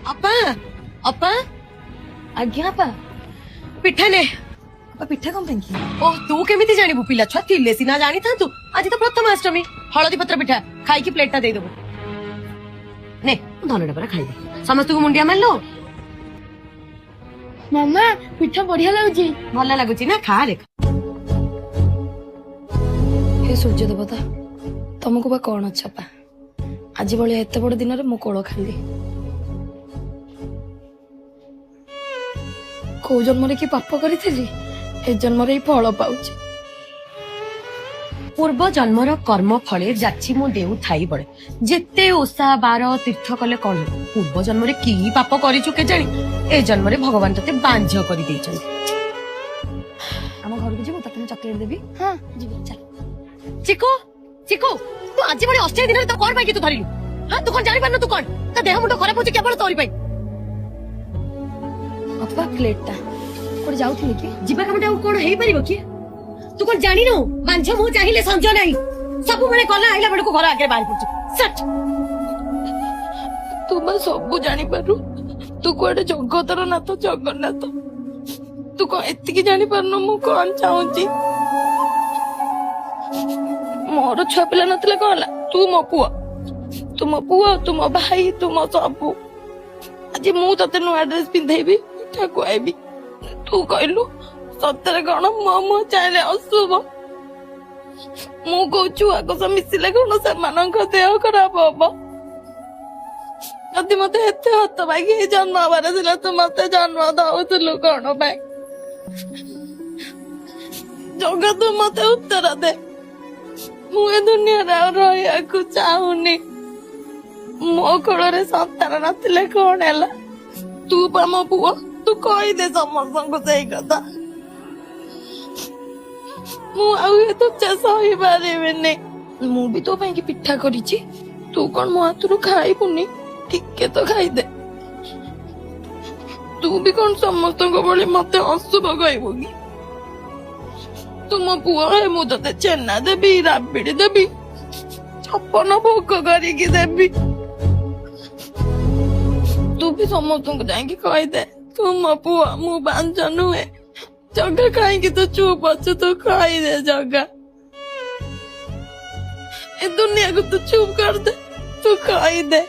अपा अपा आज्ञा पा पिठा ने पिठा कम पेंकी ओ तू केमिति जानिबु पिला छुआ थिले सिना जानी था तू आज तो प्रथमाष्टमी हळदी पत्र पिठा खाई की प्लेटटा दे देबो ने धनडा पर खाई दे समस्त को मुंडिया मारलो मामा पिठा बढ़िया लाଗୁଛି भल लागुची ना खा रे हे सूर्य देवता तुमको बा कौन अच्छा पा आज भाया एत बड़ दिन मो कोल खाली कौ जन्म कि पाप करी ए जन्म फल पाऊची पूर्व जन्मर कर्म फले जाची मो देउ थाई बड़े जेते ओसा बार तीर्थ कले कौन पूर्व जन्म रे की पाप करिचु के जानी ए जन्म रे भगवान तते बांझ करि देइछन आम घर को जीवो तते चॉकलेट देबी हां जीवो चल चिको चिको तू आज बड़े अष्टे दिन रे तो कोन पाई कि तू धरिलु हां तू कोन जानि पारन तू कोन ता देह मुंड खराब होची केवल तोरी पाई अपा प्लेटटा कोड जाउथि कि जीवा कामटा कोन हेई परिबो कि तू कोन जानि न बांझ मु चाहिले संज नाही सब बेले कला आइला बेले को घर आगे बाहर पड़छ सट तू बस सब जानि पारु तू कोडे जगतर ना तो जगन्नाथ तू को एति की जानि पारनु मु कोन चाहूची मोर छुआ पिला नतले कहला तू मो पुआ तू मो भाई तू मो सबू आज मु तते नुआ ड्रेस पिंधेबी पिठा खुआबी तू कहलु सତରେ कौन मो मो चाहे अशुभ मु कहूँ आग सब मिसिले कौन से देह खराब हम जदि मत एत हत पाई जन्म हबार तू मत जन्म दौलु कौन जग तू मत उत्तर दे मुझे दुनिया रहा चाहूनी मो कोल संतान नथिले कौन है तू पा मो पुओ तू कहीदे समस्त से कथा तुझे सही पारिनी मु भी तो कि पिठा करी तू कौन मो हाथ खाइबुनी ठीक तो खाईदे तू भी कौन समस्त मत अशुभ कहबू कि तू मो पुओ है मु ते छेना देवी राबिड़ी देवी छप्पन भोग करिकी देवी तू भी समस्त जाकि कहीदे तू मो पुओ मु बांझ नुहे जगह कहीं तो चुप अच्छे तो खाई दे जगह दुनिया को तो चुप कर दे तू खाई दे।